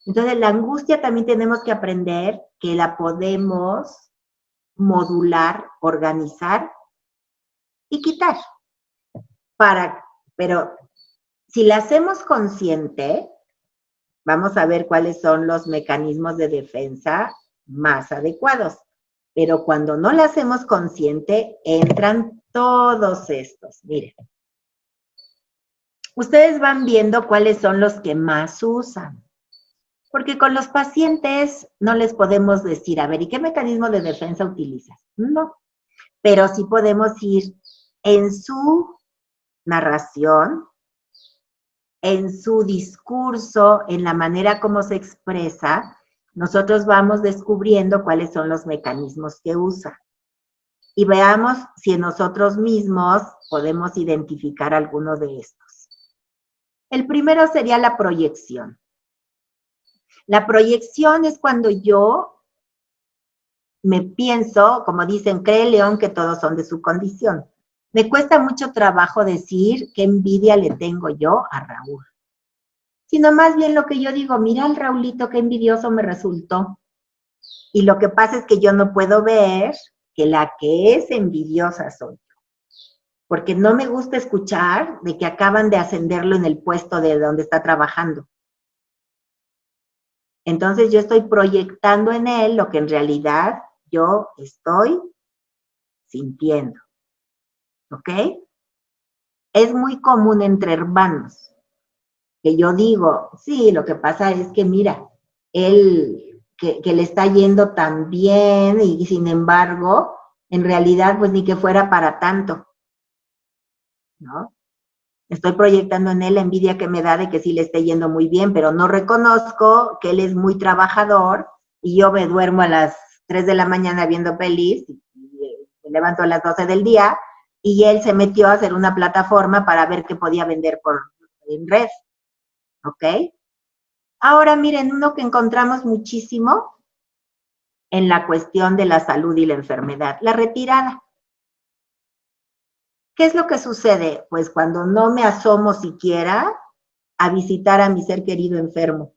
Entonces, la angustia también tenemos que aprender que la podemos modular, organizar y quitar. Pero si la hacemos consciente, vamos a ver cuáles son los mecanismos de defensa más adecuados. Pero cuando no la hacemos consciente, entran todos estos. Miren, ustedes van viendo cuáles son los que más usan. Porque con los pacientes no les podemos decir, a ver, ¿y qué mecanismo de defensa utilizas? No, pero sí podemos ir en su narración, en su discurso, en la manera como se expresa, nosotros vamos descubriendo cuáles son los mecanismos que usa. Y veamos si en nosotros mismos podemos identificar alguno de estos. El primero sería la proyección. La proyección es cuando yo me pienso, como dicen, cree León que todos son de su condición. Me cuesta mucho trabajo decir qué envidia le tengo yo a Raúl. Sino más bien lo que yo digo, mira al Raulito qué envidioso me resultó. Y lo que pasa es que yo no puedo ver que la que es envidiosa soy yo. Porque no me gusta escuchar de que acaban de ascenderlo en el puesto de donde está trabajando. Entonces yo estoy proyectando en él lo que en realidad yo estoy sintiendo. ¿Ok? Es muy común entre hermanos que yo digo, sí, lo que pasa es que mira, él que le está yendo tan bien y sin embargo, en realidad pues ni que fuera para tanto, ¿no? Estoy proyectando en él la envidia que me da de que sí le esté yendo muy bien, pero no reconozco que él es muy trabajador y yo me duermo a las 3 de la mañana viendo pelis y me levanto a las 12 del día y él se metió a hacer una plataforma para ver qué podía vender en red, ¿ok? Ahora miren, uno que encontramos muchísimo en la cuestión de la salud y la enfermedad, la retirada. ¿Qué es lo que sucede? Pues cuando no me asomo siquiera a visitar a mi ser querido enfermo.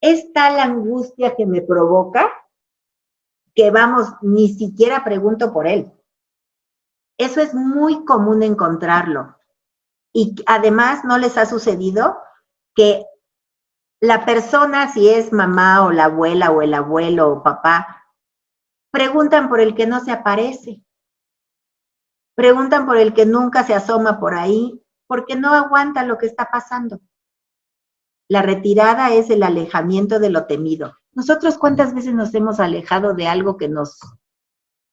Es tal la angustia que me provoca que vamos, ni siquiera pregunto por él. Eso es muy común encontrarlo. Y además, ¿no les ha sucedido que la persona, si es mamá o la abuela o el abuelo o papá, preguntan por el que no se aparece? Preguntan por el que nunca se asoma por ahí, porque no aguanta lo que está pasando. La retirada es el alejamiento de lo temido. Nosotros, ¿cuántas veces nos hemos alejado de algo que nos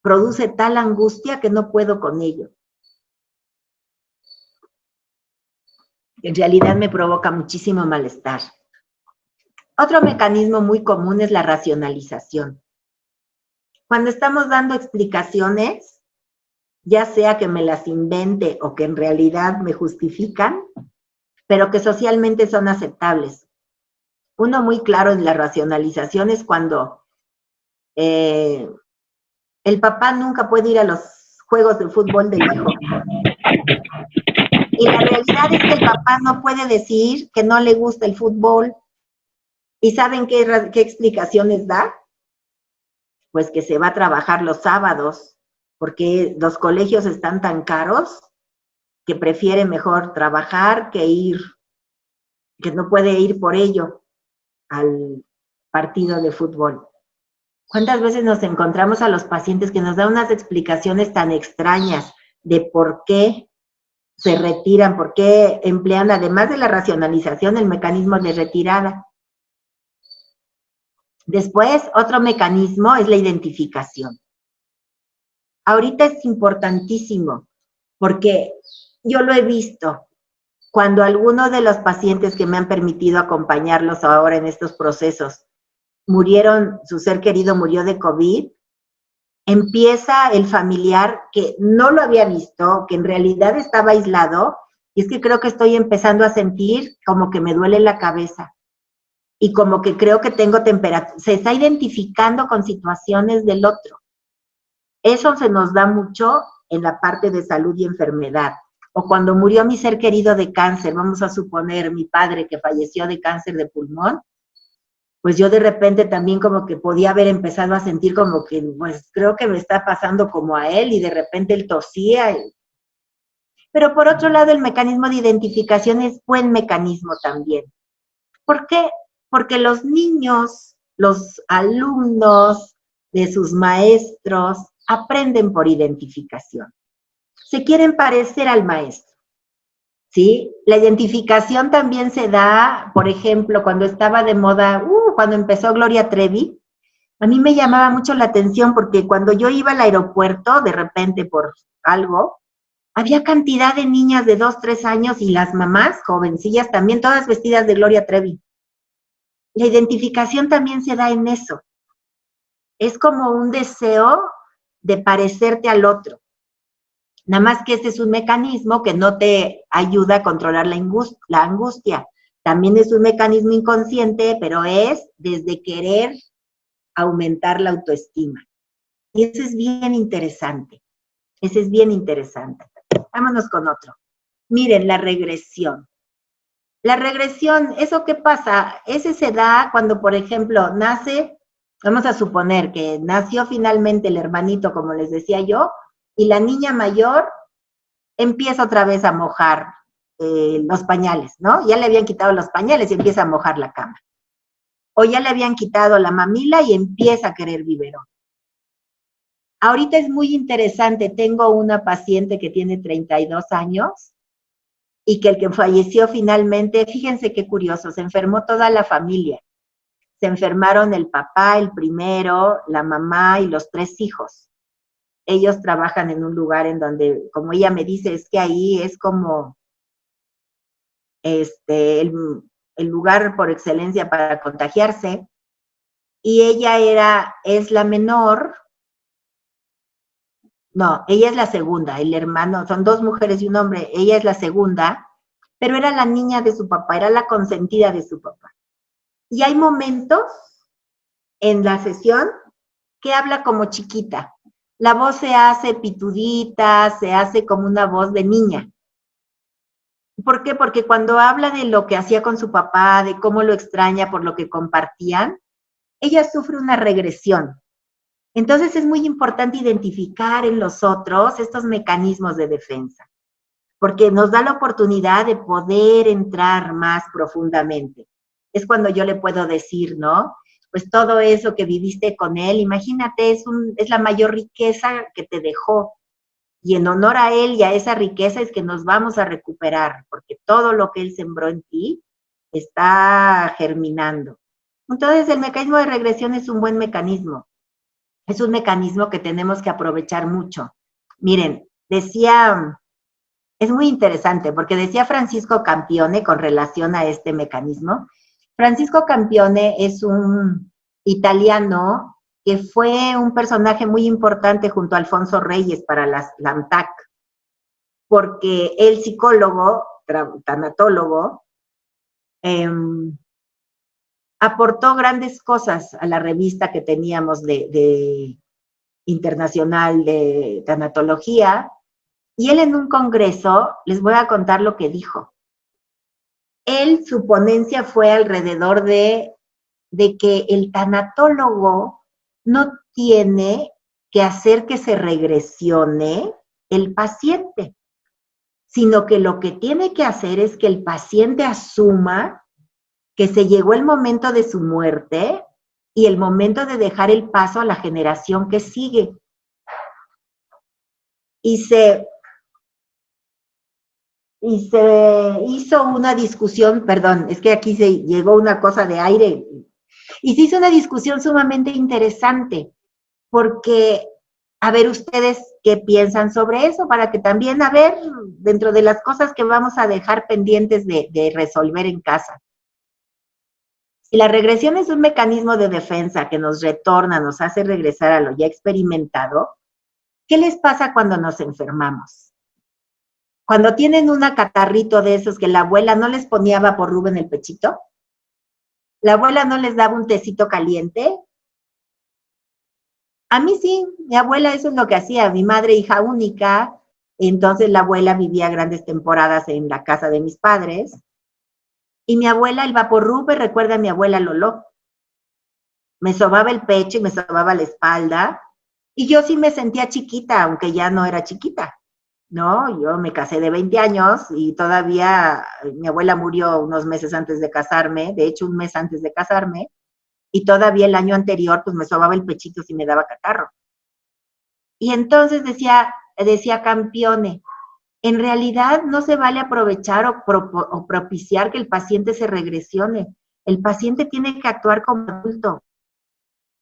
produce tal angustia que no puedo con ello? En realidad me provoca muchísimo malestar. Otro mecanismo muy común es la racionalización. Cuando estamos dando explicaciones, ya sea que me las invente o que en realidad me justifican, pero que socialmente son aceptables. Uno muy claro en la racionalización es cuando el papá nunca puede ir a los juegos de fútbol del hijo. Y la realidad es que el papá no puede decir que no le gusta el fútbol. ¿Y saben qué explicaciones da? Pues que se va a trabajar los sábados, porque los colegios están tan caros que prefiere mejor trabajar que ir, que no puede ir por ello al partido de fútbol. ¿Cuántas veces nos encontramos a los pacientes que nos dan unas explicaciones tan extrañas de por qué se retiran, por qué emplean, además de la racionalización, el mecanismo de retirada? Después, otro mecanismo es la identificación. Ahorita es importantísimo, porque yo lo he visto. Cuando alguno de los pacientes que me han permitido acompañarlos ahora en estos procesos murieron, su ser querido murió de COVID, empieza el familiar que no lo había visto, que en realidad estaba aislado, y es que creo que estoy empezando a sentir como que me duele la cabeza y como que creo que tengo temperatura. Se está identificando con situaciones del otro. Eso se nos da mucho en la parte de salud y enfermedad. O cuando murió mi ser querido de cáncer, vamos a suponer mi padre que falleció de cáncer de pulmón, pues yo de repente también como que podía haber empezado a sentir como que, pues creo que me está pasando como a él, y de repente él tosía. Pero por otro lado, el mecanismo de identificación es buen mecanismo también. ¿Por qué? Porque los niños, los alumnos de sus maestros, aprenden por identificación. Se quieren parecer al maestro, ¿sí? La identificación también se da, por ejemplo, cuando estaba de moda, cuando empezó Gloria Trevi, a mí me llamaba mucho la atención porque cuando yo iba al aeropuerto, de repente por algo, había cantidad de niñas de 2, 3 años y las mamás, jovencillas también, todas vestidas de Gloria Trevi. La identificación también se da en eso. Es como un deseo de parecerte al otro. Nada más que este es un mecanismo que no te ayuda a controlar la angustia. También es un mecanismo inconsciente, pero es desde querer aumentar la autoestima. Y eso es bien interesante. Ese es bien interesante. Vámonos con otro. Miren, la regresión. La regresión, ¿eso qué pasa? Ese se da cuando, por ejemplo, nace, vamos a suponer que nació finalmente el hermanito, como les decía yo, y la niña mayor empieza otra vez a mojar los pañales, ¿no? Ya le habían quitado los pañales y empieza a mojar la cama. O ya le habían quitado la mamila y empieza a querer biberón. Ahorita es muy interesante, tengo una paciente que tiene 32 años y que el que falleció finalmente, fíjense qué curioso, se enfermó toda la familia. Se enfermaron el papá, el primero, la mamá y los 3 hijos. Ellos trabajan en un lugar en donde, como ella me dice, es que ahí es como el lugar por excelencia para contagiarse. Y ella es la menor. No, ella es la segunda, el hermano, son 2 mujeres y un hombre, ella es la segunda, pero era la niña de su papá, era la consentida de su papá. Y hay momentos en la sesión que habla como chiquita. La voz se hace pitudita, se hace como una voz de niña. ¿Por qué? Porque cuando habla de lo que hacía con su papá, de cómo lo extraña por lo que compartían, ella sufre una regresión. Entonces es muy importante identificar en los otros estos mecanismos de defensa, porque nos da la oportunidad de poder entrar más profundamente. Es cuando yo le puedo decir, ¿no? Pues todo eso que viviste con él, imagínate, es la mayor riqueza que te dejó. Y en honor a él y a esa riqueza es que nos vamos a recuperar, porque todo lo que él sembró en ti está germinando. Entonces el mecanismo de regresión es un buen mecanismo. Es un mecanismo que tenemos que aprovechar mucho. Miren, decía, es muy interesante, porque decía Francisco Campione con relación a este mecanismo. Francisco Campione es un italiano que fue un personaje muy importante junto a Alfonso Reyes para la ANTAC, porque el psicólogo, tanatólogo, aportó grandes cosas a la revista que teníamos de internacional de tanatología, y él en un congreso, les voy a contar lo que dijo. Él, su ponencia fue alrededor de que el tanatólogo no tiene que hacer que se regresione el paciente, sino que lo que tiene que hacer es que el paciente asuma que se llegó el momento de su muerte y el momento de dejar el paso a la generación que sigue. Y se hizo una discusión, perdón, es que aquí se llegó una cosa de aire, y se hizo una discusión sumamente interesante, porque, a ver ustedes qué piensan sobre eso, para que también, a ver, dentro de las cosas que vamos a dejar pendientes de resolver en casa. Si la regresión es un mecanismo de defensa que nos retorna, nos hace regresar a lo ya experimentado, ¿qué les pasa cuando nos enfermamos? Cuando tienen un catarrito de esos que la abuela no les ponía vaporrub en el pechito, la abuela no les daba un tecito caliente. A mí sí, mi abuela eso es lo que hacía, mi madre hija única, entonces la abuela vivía grandes temporadas en la casa de mis padres, y mi abuela el vaporrub, recuerda a mi abuela Lolo, me sobaba el pecho y me sobaba la espalda, y yo sí me sentía chiquita, aunque ya no era chiquita, ¿no? Yo me casé de 20 años y todavía mi abuela murió unos meses antes de casarme, de hecho un mes antes de casarme, y todavía el año anterior pues me sobaba el pechito si me daba catarro. Y entonces decía Campione, en realidad no se vale aprovechar o propiciar que el paciente se regresione. El paciente tiene que actuar como adulto.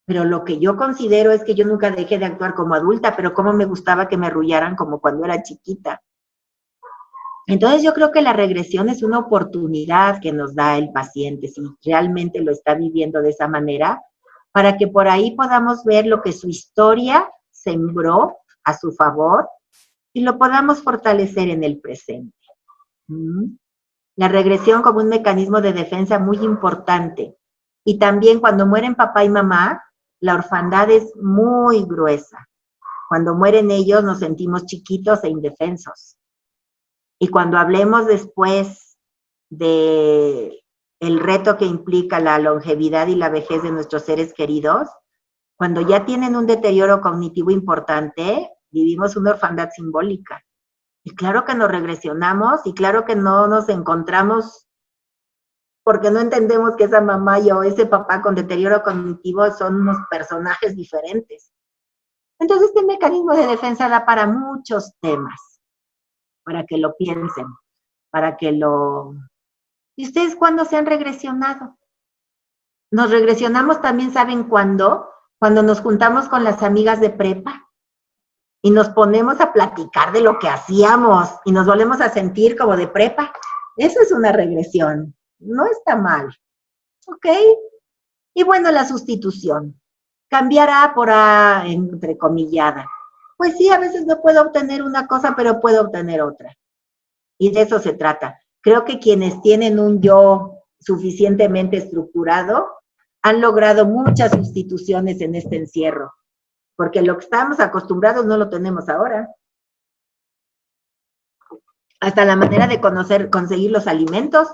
Pero lo que yo considero es que yo nunca dejé de actuar como adulta, pero cómo me gustaba que me arrullaran como cuando era chiquita. Entonces yo creo que la regresión es una oportunidad que nos da el paciente, si realmente lo está viviendo de esa manera, para que por ahí podamos ver lo que su historia sembró a su favor y lo podamos fortalecer en el presente. La regresión como un mecanismo de defensa muy importante. Y también cuando mueren papá y mamá, la orfandad es muy gruesa. Cuando mueren ellos nos sentimos chiquitos e indefensos. Y cuando hablemos después de el reto que implica la longevidad y la vejez de nuestros seres queridos, cuando ya tienen un deterioro cognitivo importante, vivimos una orfandad simbólica. Y claro que nos regresionamos y claro que no nos encontramos porque no entendemos que esa mamá o ese papá con deterioro cognitivo son unos personajes diferentes. Entonces, este mecanismo de defensa da para muchos temas, para que lo piensen, para que lo... ¿Y ustedes cuándo se han regresionado? Nos regresionamos también, ¿saben cuándo? Cuando nos juntamos con las amigas de prepa y nos ponemos a platicar de lo que hacíamos y nos volvemos a sentir como de prepa. Eso es una regresión, no está mal, ¿ok? Y bueno, la sustitución. Cambiar A por A entrecomillada. Pues sí, a veces no puedo obtener una cosa, pero puedo obtener otra. Y de eso se trata. Creo que quienes tienen un yo suficientemente estructurado han logrado muchas sustituciones en este encierro, porque lo que estábamos acostumbrados no lo tenemos ahora. Hasta la manera de conseguir los alimentos.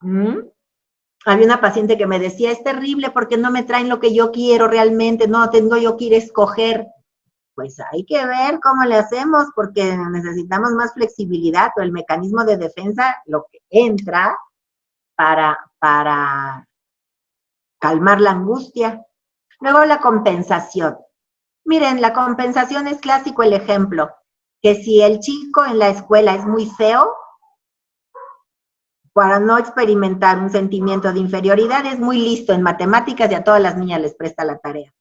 Había una paciente que me decía, es terrible porque no me traen lo que yo quiero realmente, no, tengo yo que ir a escoger. Pues hay que ver cómo le hacemos porque necesitamos más flexibilidad o el mecanismo de defensa, lo que entra para calmar la angustia. Luego la compensación. Miren, la compensación es clásico el ejemplo, que si el chico en la escuela es muy feo, para no experimentar un sentimiento de inferioridad, es muy listo en matemáticas y a todas las niñas les presta la tarea.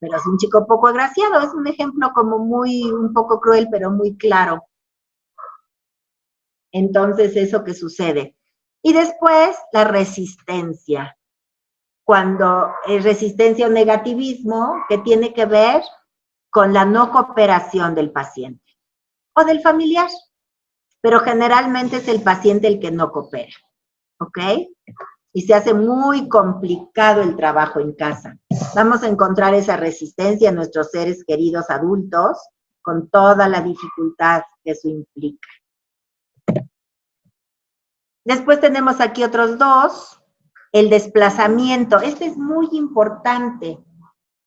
Pero es un chico poco agraciado, es un ejemplo como un poco cruel, pero muy claro. Entonces, eso que sucede. Y después, la resistencia. Cuando es resistencia o negativismo, que tiene que ver con la no cooperación del paciente o del familiar, pero generalmente es el paciente el que no coopera, ¿ok? Y se hace muy complicado el trabajo en casa. Vamos a encontrar esa resistencia en nuestros seres queridos adultos con toda la dificultad que eso implica. Después tenemos aquí otros dos. El desplazamiento. Este es muy importante.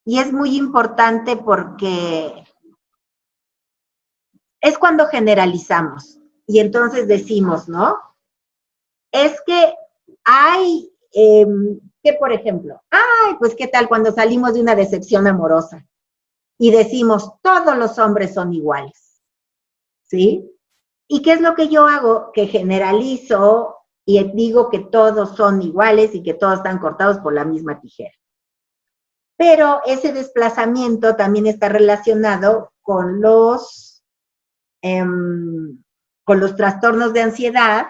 Y es muy importante porque es cuando generalizamos. Y entonces decimos, ¿no? Es que hay, que por ejemplo, ay, pues qué tal cuando salimos de una decepción amorosa y decimos, todos los hombres son iguales, ¿sí? ¿Y qué es lo que yo hago? Que generalizo y digo que todos son iguales y que todos están cortados por la misma tijera. Pero ese desplazamiento también está relacionado con los trastornos de ansiedad,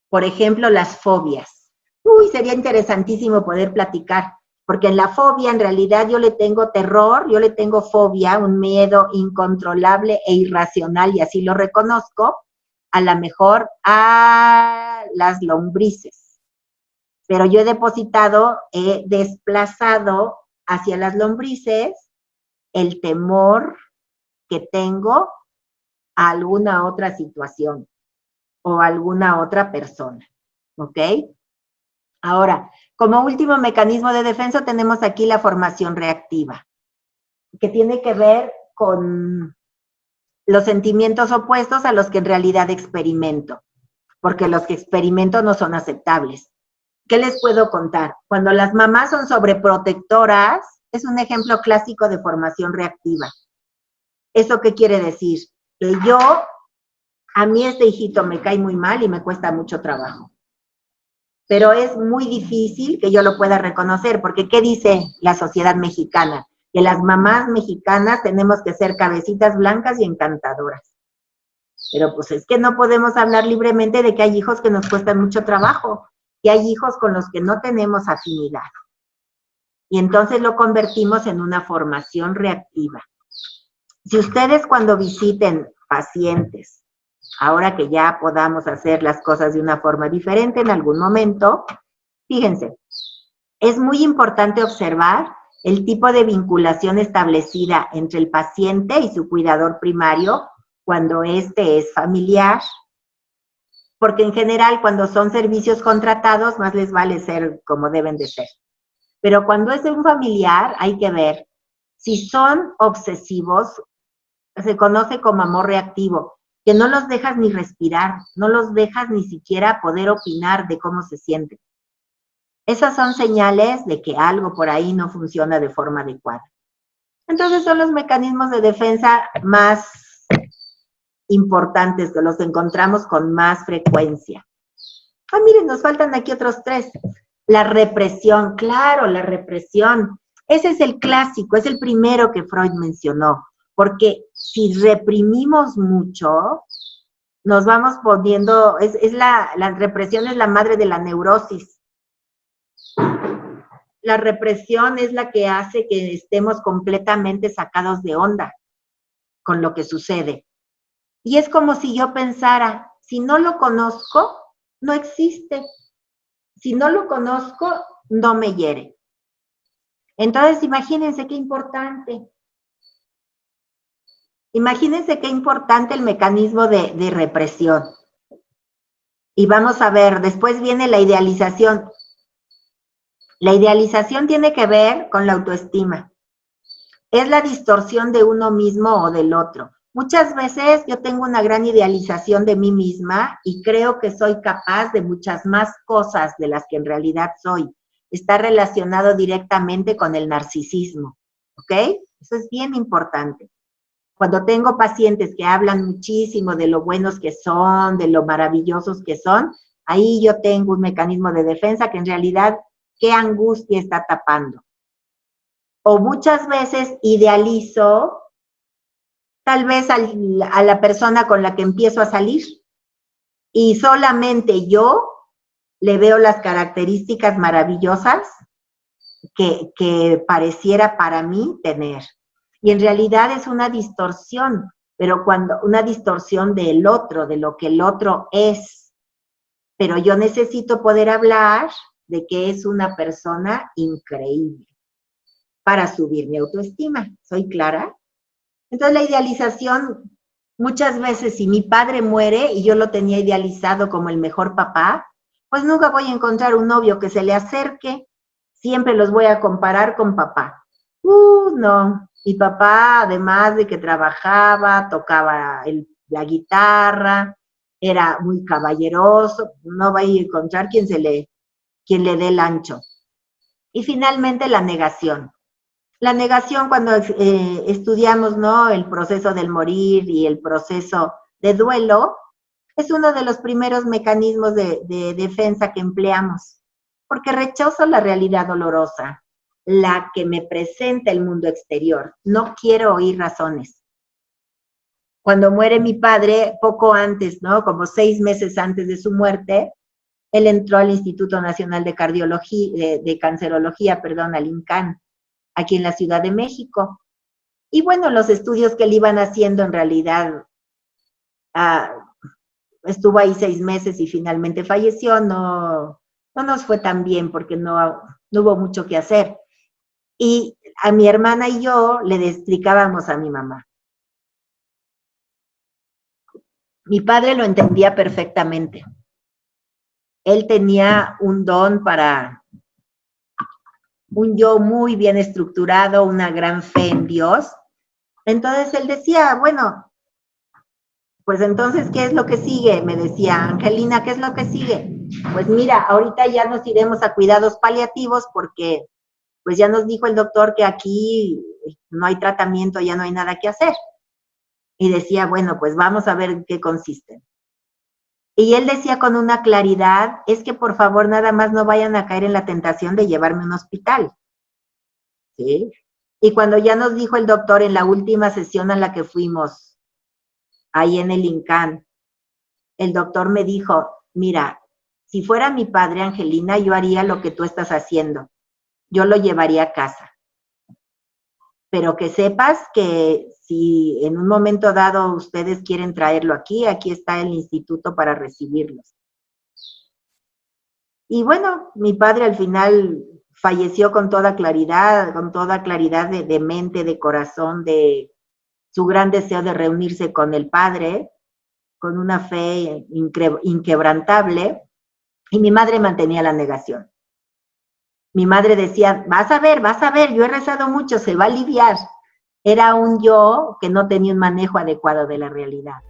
por ejemplo, las fobias. Uy, sería interesantísimo poder platicar, porque en la fobia en realidad yo le tengo terror, yo le tengo fobia, un miedo incontrolable e irracional, y así lo reconozco, a lo mejor a las lombrices. Pero yo he desplazado hacia las lombrices el temor que tengo a alguna otra situación o a alguna otra persona, ¿ok? Ahora, como último mecanismo de defensa tenemos aquí la formación reactiva, que tiene que ver con los sentimientos opuestos a los que en realidad experimento, porque los que experimento no son aceptables. ¿Qué les puedo contar? Cuando las mamás son sobreprotectoras, es un ejemplo clásico de formación reactiva. ¿Eso qué quiere decir? Que a mí este hijito me cae muy mal y me cuesta mucho trabajo. Pero es muy difícil que yo lo pueda reconocer, porque ¿qué dice la sociedad mexicana? Que las mamás mexicanas tenemos que ser cabecitas blancas y encantadoras. Pero pues es que no podemos hablar libremente de que hay hijos que nos cuestan mucho trabajo, y hay hijos con los que no tenemos afinidad. Y entonces lo convertimos en una formación reactiva. Si ustedes cuando visiten pacientes, ahora que ya podamos hacer las cosas de una forma diferente en algún momento, fíjense, es muy importante observar el tipo de vinculación establecida entre el paciente y su cuidador primario cuando este es familiar, porque en general cuando son servicios contratados más les vale ser como deben de ser. Pero cuando es de un familiar hay que ver si son obsesivos, se conoce como amor reactivo, que no los dejas ni respirar, no los dejas ni siquiera poder opinar de cómo se sienten. Esas son señales de que algo por ahí no funciona de forma adecuada. Entonces son los mecanismos de defensa más importantes, que los encontramos con más frecuencia. Miren, nos faltan aquí otros 3. La represión, claro, la represión. Ese es el clásico, es el primero que Freud mencionó, porque si reprimimos mucho, nos vamos poniendo, la represión es la madre de la neurosis. La represión es la que hace que estemos completamente sacados de onda con lo que sucede. Y es como si yo pensara, si no lo conozco, no existe. Si no lo conozco, no me hiere. Entonces, imagínense qué importante. Imagínense qué importante el mecanismo de represión. Y vamos a ver, después viene la idealización. La idealización tiene que ver con la autoestima. Es la distorsión de uno mismo o del otro. Muchas veces yo tengo una gran idealización de mí misma y creo que soy capaz de muchas más cosas de las que en realidad soy. Está relacionado directamente con el narcisismo, ¿ok? Eso es bien importante. Cuando tengo pacientes que hablan muchísimo de lo buenos que son, de lo maravillosos que son, ahí yo tengo un mecanismo de defensa que en realidad, ¿qué angustia está tapando? O muchas veces idealizo tal vez a la persona con la que empiezo a salir y solamente yo le veo las características maravillosas que pareciera para mí tener. Y en realidad es una distorsión, pero una distorsión del otro, de lo que el otro es. Pero yo necesito poder hablar de que es una persona increíble para subir mi autoestima. ¿Soy clara? Entonces la idealización, muchas veces si mi padre muere y yo lo tenía idealizado como el mejor papá, pues nunca voy a encontrar un novio que se le acerque, siempre los voy a comparar con papá. No, mi papá, además de que trabajaba, tocaba la guitarra, era muy caballeroso, no va a encontrar quien le dé el ancho. Y finalmente la negación. La negación cuando estudiamos, ¿no?, el proceso del morir y el proceso de duelo, es uno de los primeros mecanismos de defensa que empleamos, porque rechazo la realidad dolorosa, la que me presenta el mundo exterior. No quiero oír razones. Cuando muere mi padre, poco antes, ¿no?, como 6 meses antes de su muerte, él entró al Instituto Nacional de Cardiología, de Cancerología, perdón, al INCAN, aquí en la Ciudad de México. Y bueno, los estudios que le iban haciendo en realidad, estuvo ahí 6 meses y finalmente falleció. No nos fue tan bien porque no hubo mucho que hacer. Y a mi hermana y yo le explicábamos a mi mamá. Mi padre lo entendía perfectamente. él tenía un don para un yo muy bien estructurado, una gran fe en Dios. Entonces él decía, bueno, pues entonces, ¿qué es lo que sigue? Me decía, Angelina, ¿qué es lo que sigue? Pues mira, ahorita ya nos iremos a cuidados paliativos porque pues ya nos dijo el doctor que aquí no hay tratamiento, ya no hay nada que hacer. Y decía, bueno, pues vamos a ver en qué consiste. Y él decía con una claridad, es que por favor nada más no vayan a caer en la tentación de llevarme a un hospital. ¿Sí? Y cuando ya nos dijo el doctor en la última sesión a la que fuimos, ahí en el INCAN, el doctor me dijo, mira, si fuera mi padre, Angelina, yo haría lo que tú estás haciendo. Yo lo llevaría a casa. Pero que sepas que si en un momento dado ustedes quieren traerlo aquí, aquí está el instituto para recibirlos. Y bueno, mi padre al final falleció con toda claridad de mente, de corazón, de su gran deseo de reunirse con el Padre, con una fe inquebrantable, y mi madre mantenía la negación. Mi madre decía, vas a ver, yo he rezado mucho, se va a aliviar. Era un yo que no tenía un manejo adecuado de la realidad.